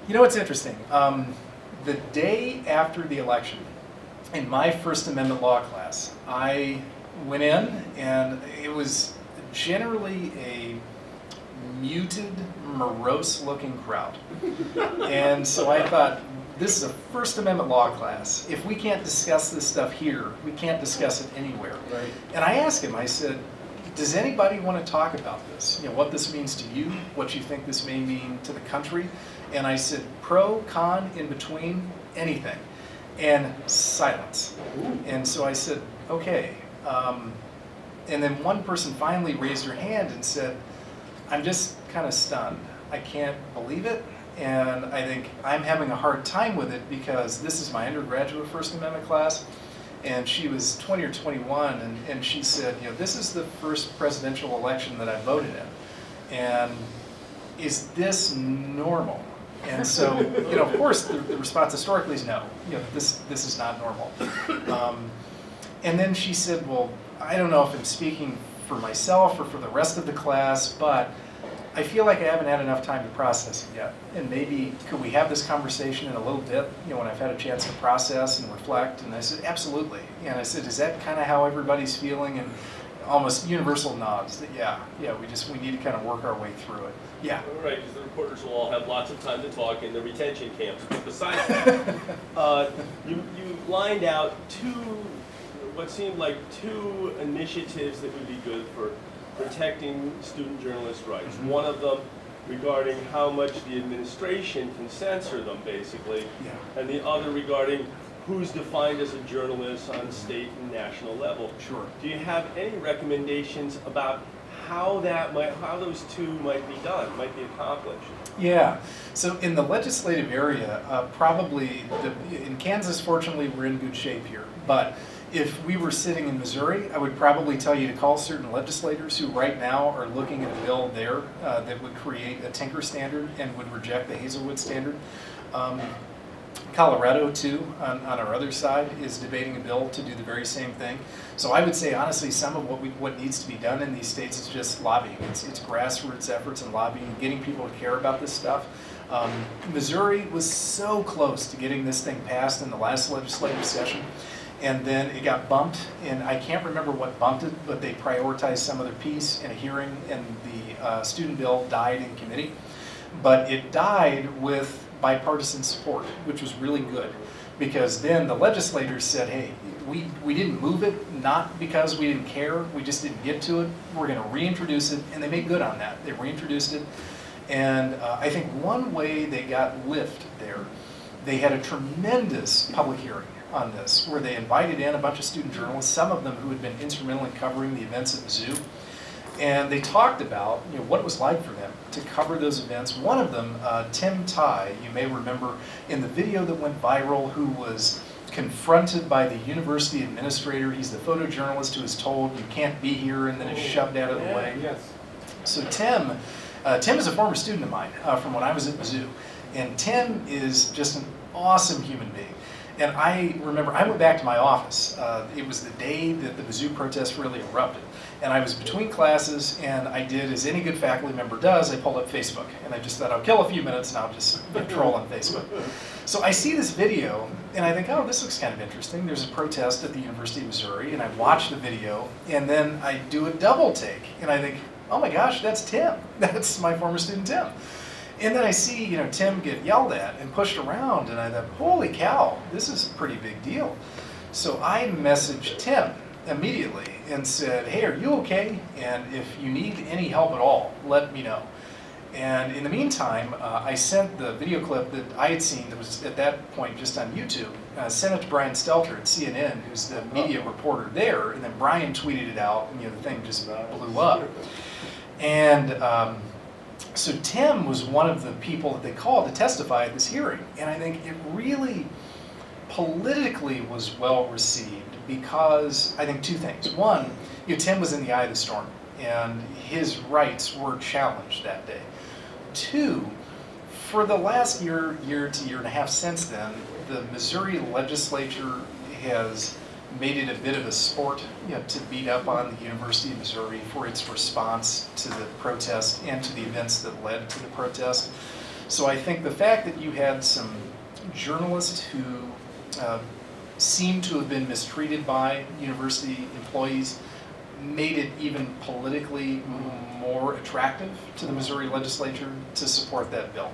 You know what's interesting? The day after the election, in my First Amendment law class, I went in and it was generally a muted, morose-looking crowd. And so I thought, this is a First Amendment law class. If we can't discuss this stuff here, we can't discuss it anywhere. Right. And I asked him, I said, does anybody want to talk about this? You know, what this means to you, what you think this may mean to the country? And I said, pro, con, in between, anything. And silence. Ooh. And so I said, okay. And then one person finally raised her hand and said, I'm just kind of stunned. I can't believe it. And I think I'm having a hard time with it because this is my undergraduate First Amendment class. And she was 20 or 21, and she said, you know, this is the first presidential election that I voted in. And is this normal? And so, you know, of course, the response historically is no. You know, this is not normal. And then she said, well, I don't know if I'm speaking for myself or for the rest of the class, but I feel like I haven't had enough time to process it yet. And maybe could we have this conversation in a little bit, you know, when I've had a chance to process and reflect? And I said, absolutely. And I said, is that kind of how everybody's feeling? And almost universal nods that, yeah, we need to kind of work our way through it. Yeah. Right, because the reporters will all have lots of time to talk in the retention camps. But besides that, you lined out what seemed like two initiatives that would be good for protecting student journalist rights. Mm-hmm. One of them regarding how much the administration can censor them, basically, Yeah. and the other regarding who's defined as a journalist on state and national level. Sure. Do you have any recommendations about how those two might be done, might be accomplished? Yeah. So in the legislative area, probably in Kansas, fortunately, we're in good shape here. But if we were sitting in Missouri, I would probably tell you to call certain legislators who right now are looking at a bill there that would create a Tinker standard and would reject the Hazelwood standard. Colorado, too, on our other side, is debating a bill to do the very same thing. So I would say, honestly, some of what needs to be done in these states is just lobbying. It's grassroots efforts and lobbying, getting people to care about this stuff. Missouri was so close to getting this thing passed in the last legislative session, and then it got bumped, and I can't remember what bumped it, but they prioritized some other piece in a hearing, and the student bill died in committee. But it died with bipartisan support, which was really good, because then the legislators said, hey, we didn't move it, not because we didn't care, we just didn't get to it, we're going to reintroduce it, and they made good on that. They reintroduced it, and I think one way they got lift there, they had a tremendous public hearing on this, where they invited in a bunch of student journalists, some of them who had been instrumental in covering the events at the zoo. And they talked about, you know, what it was like for them to cover those events. One of them, Tim Tye, you may remember in the video that went viral, who was confronted by the university administrator. He's the photojournalist who is told you can't be here and then is shoved out of the way. Yes. So Tim is a former student of mine from when I was at the zoo. And Tim is just an awesome human being. And I remember I went back to my office. It was the day that the Mizzou protest really erupted. And I was between classes, and I did as any good faculty member does, I pulled up Facebook. And I just thought, I'll kill a few minutes and I'll just troll on Facebook. So I see this video, and I think, oh, this looks kind of interesting. There's a protest at the University of Missouri, and I watch the video, and then I do a double take. And I think, oh my gosh, that's Tim. That's my former student, Tim. And then I see, you know, Tim get yelled at and pushed around, and I thought, holy cow, this is a pretty big deal. So I messaged Tim immediately and said, hey, are you okay? And if you need any help at all, let me know. And in the meantime, I sent the video clip that I had seen that was at that point just on YouTube, sent it to Brian Stelter at CNN, who's the media reporter there, and then Brian tweeted it out, and you know, the thing just blew up. And so Tim was one of the people that they called to testify at this hearing, and I think it really politically was well received because I think two things. One, you know, Tim was in the eye of the storm, and his rights were challenged that day. Two, for the last year to year and a half since then, the Missouri legislature has made it a bit of a sport, you know, to beat up on the University of Missouri for its response to the protest and to the events that led to the protest. So I think the fact that you had some journalists who seemed to have been mistreated by university employees made it even politically more attractive to the Missouri legislature to support that bill.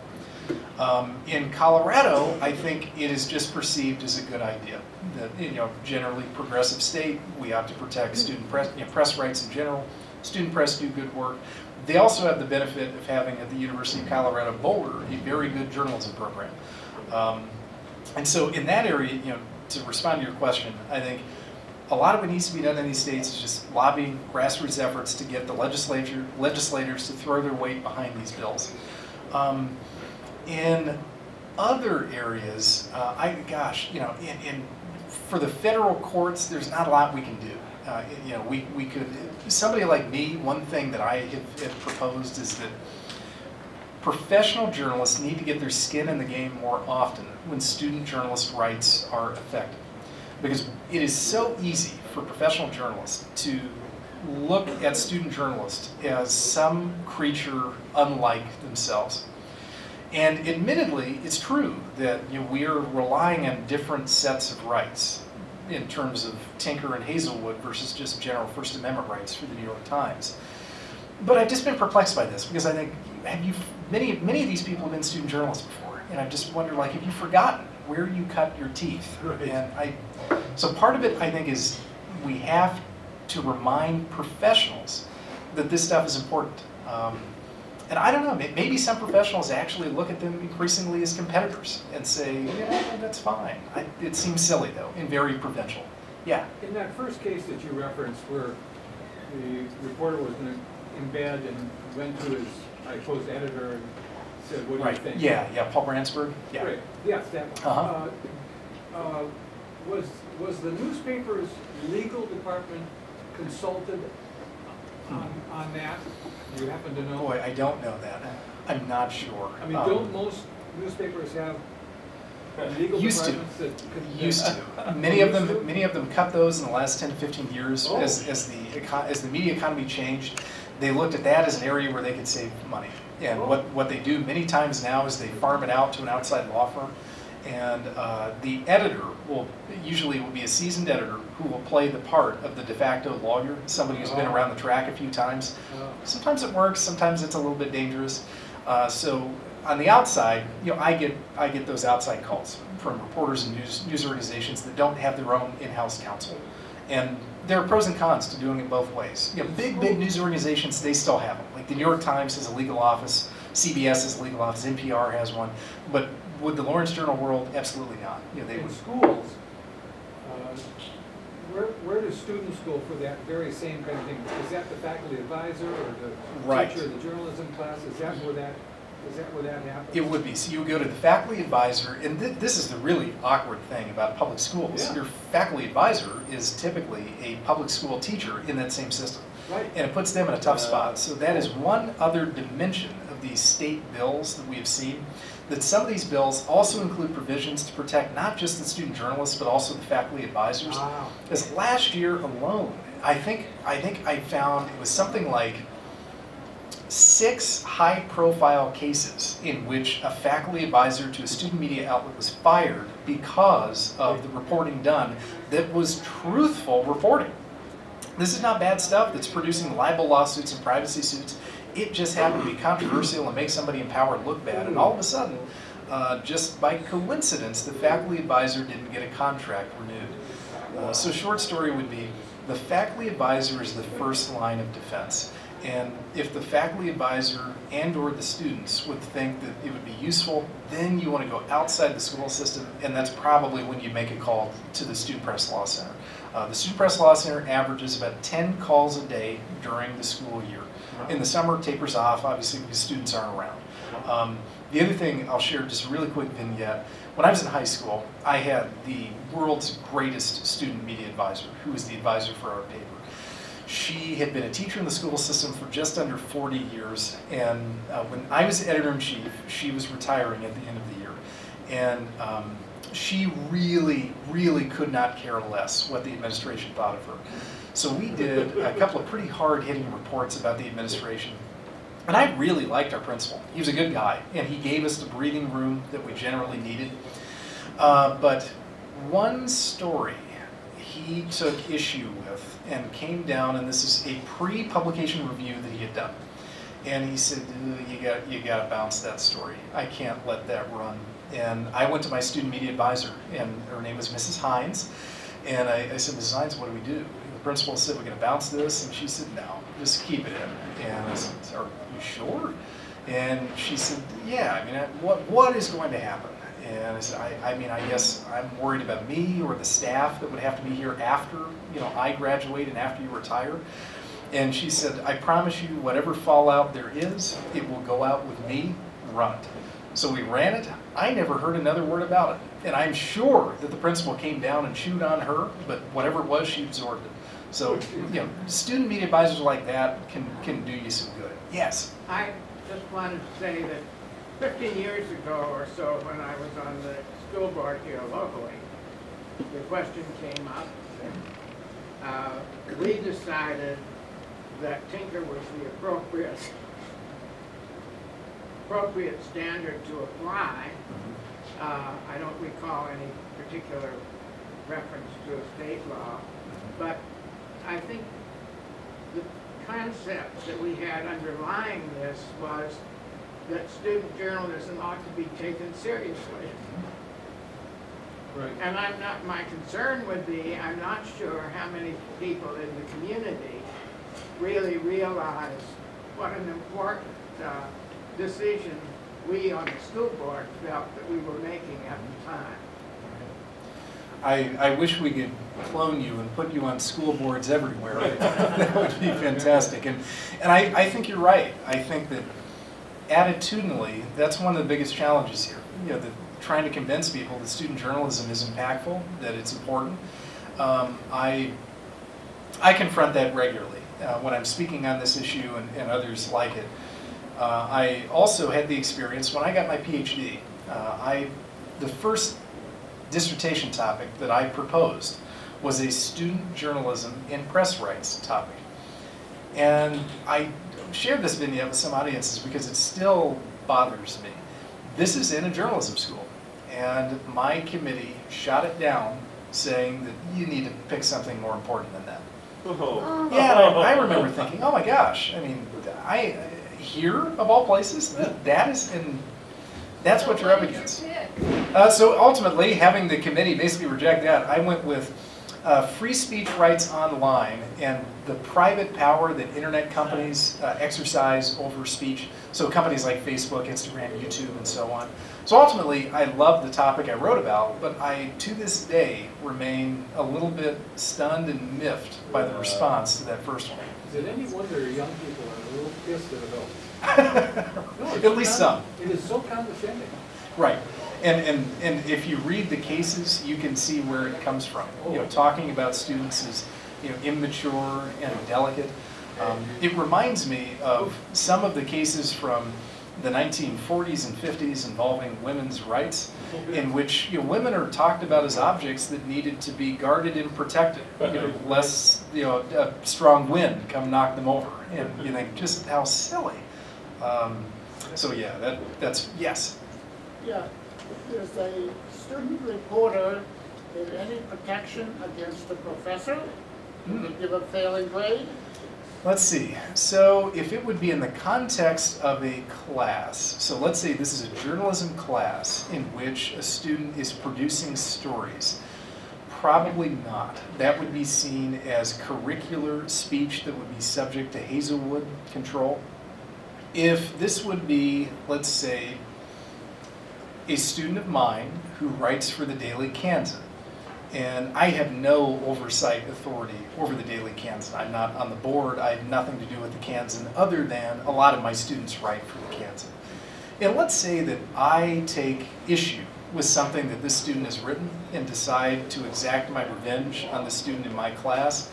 In Colorado, I think it is just perceived as a good idea. That, generally progressive state, we ought to protect student press, press rights in general. Student press do good work. They also have the benefit of having at the University of Colorado Boulder a very good journalism program. And so in that area, to respond to your question, I think a lot of what needs to be done in these states is just lobbying, grassroots efforts to get the legislators to throw their weight behind these bills. In other areas, for the federal courts, there's not a lot we can do. We could, somebody like me, one thing that I have proposed is that professional journalists need to get their skin in the game more often when student journalist rights are affected. Because it is so easy for professional journalists to look at student journalists as some creature unlike themselves. And admittedly, it's true that we are relying on different sets of rights in terms of Tinker and Hazelwood versus just general First Amendment rights for the New York Times. But I've just been perplexed by this because I think, many of these people have been student journalists before, and I just wonder, have you forgotten where you cut your teeth? Right. And so part of it, I think, is we have to remind professionals that this stuff is important. And I don't know, maybe some professionals actually look at them increasingly as competitors and say, that's fine. It seems silly, though, and very provincial. Yeah? In that first case that you referenced where the reporter was in bed and went to his, I suppose, editor and said, what do you think? Yeah, Paul Brandsburg. Yeah. Right. Yes, that one. Uh-huh. Was the newspaper's legal department consulted on that? Do you happen to know? Boy, I don't know that. I'm not sure. I mean, don't most newspapers have legal Used departments to. that Used to. Many of them cut those in the last 10 to 15 years as the media economy changed. They looked at that as an area where they could save money. And what they do many times now is they farm it out to an outside law firm. And the editor will be a seasoned editor who will play the part of the de facto lawyer, somebody who's been around the track a few times. Sometimes it works, sometimes it's a little bit dangerous. So on the outside, I get those outside calls from reporters and news organizations that don't have their own in-house counsel. And there are pros and cons to doing it both ways. Big news organizations, they still have them. Like the New York Times has a legal office, CBS has a legal office, NPR has one, but would the Lawrence Journal World? Absolutely not. They in would. schools, where do students go for that very same kind of thing? Is that the faculty advisor or the teacher of the journalism class? Is that where that happens? It would be. So you would go to the faculty advisor, and this is the really awkward thing about public schools. Yeah. Your faculty advisor is typically a public school teacher in that same system. Right. And it puts them in a tough spot. So that is one other dimension of these state bills that we have seen, that some of these bills also include provisions to protect not just the student journalists, but also the faculty advisors. Wow. Because last year alone, I think I found it was something like 6 high-profile cases in which a faculty advisor to a student media outlet was fired because of the reporting done that was truthful reporting. This is not bad stuff that's producing libel lawsuits and privacy suits. It just happened to be controversial and make somebody in power look bad, and all of a sudden, just by coincidence, the faculty advisor didn't get a contract renewed. So short story would be, the faculty advisor is the first line of defense. And if the faculty advisor and or the students would think that it would be useful, then you want to go outside the school system, and that's probably when you make a call to the Student Press Law Center. The Student Press Law Center averages about 10 calls a day during the school year. In the summer, it tapers off, obviously, because students aren't around. The other thing I'll share, just a really quick vignette. When I was in high school, I had the world's greatest student media advisor, who was the advisor for our paper. She had been a teacher in the school system for just under 40 years, and when I was editor-in-chief, she was retiring at the end of the year. And she really could not care less what the administration thought of her. So we did a couple of pretty hard-hitting reports about the administration. And I really liked our principal. He was a good guy, and he gave us the breathing room that we generally needed. But one story he took issue with and came down, and this is a pre-publication review that he had done. And he said, you got to bounce that story. I can't let that run. And I went to my student media advisor, and her name was Mrs. Hines. And I said, Mrs. Hines, what do we do? And the principal said, we're going to bounce this. And she said, no, just keep it in. And I said, are you sure? And she said, yeah, I mean, what is going to happen? And I said, I mean, I guess I'm worried about me or the staff that would have to be here after, I graduate and after you retire. And she said, I promise you, whatever fallout there is, it will go out with me. Run it. So we ran it. I never heard another word about it. And I'm sure that the principal came down and chewed on her, but whatever it was, she absorbed it. So, student media advisors like that can do you some good. Yes? I just wanted to say that 15 years ago or so, when I was on the school board here locally, the question came up. We decided that Tinker was the appropriate standard to apply. I don't recall any particular reference to a state law, but I think the concept that we had underlying this was that student journalism ought to be taken seriously. Right. And my concern would be, I'm not sure how many people in the community really realize what an important decision we on the school board felt that we were making at the time. I wish we could clone you and put you on school boards everywhere. That would be fantastic. And I think you're right. I think that attitudinally, that's one of the biggest challenges here. Trying to convince people that student journalism is impactful, that it's important. I confront that regularly when I'm speaking on this issue and others like it. I also had the experience when I got my PhD. The first dissertation topic that I proposed was a student journalism in press rights topic. And I shared this vignette with some audiences because it still bothers me. This is in a journalism school, and my committee shot it down, saying that you need to pick something more important than that. Oh. Yeah, and I remember thinking, oh my gosh, I mean, here of all places, that's what you're up against. So ultimately, having the committee basically reject that, I went with free speech rights online and the private power that internet companies exercise over speech. So companies like Facebook, Instagram, YouTube, and so on. So ultimately, I love the topic I wrote about, but I, to this day, remain a little bit stunned and miffed by the response to that first one. Is it any wonder young people are a little pissed at adults? No, At least some. It is so condescending. Right. And if you read the cases, you can see where it comes from. Talking about students is immature and delicate. It reminds me of some of the cases from the 1940s and 50s involving women's rights, in which women are talked about as objects that needed to be guarded and protected, lest a strong wind come knock them over. And you think, just how silly. So yeah, that's yes. Yeah, is a student reporter in any protection against a professor? Can they give a failing grade? Let's see. So if it would be in the context of a class, so let's say this is a journalism class in which a student is producing stories, probably not. That would be seen as curricular speech that would be subject to Hazelwood control. If this would be, let's say, a student of mine who writes for the Daily Kansan, and I have no oversight authority over the Daily Kansan. I'm not on the board. I have nothing to do with the Kansan other than a lot of my students write for the Kansan. And let's say that I take issue with something that this student has written and decide to exact my revenge on the student in my class,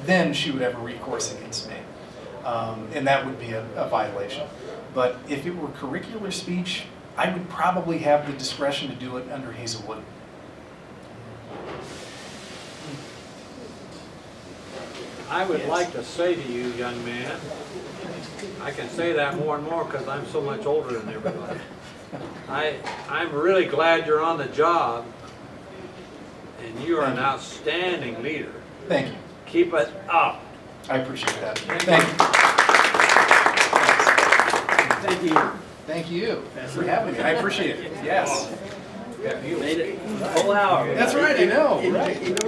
then she would have a recourse against me. And that would be a violation. But if it were curricular speech, I would probably have the discretion to do it under Hazelwood. I would like to say to you, young man, I can say that more and more because I'm so much older than everybody. I'm really glad you're on the job, and you are an outstanding leader. Thank you. Keep it up. I appreciate that. Thank you. Thank you. Thank you for having me. I appreciate it. Yes. You made it a whole hour. That's right, I know, right?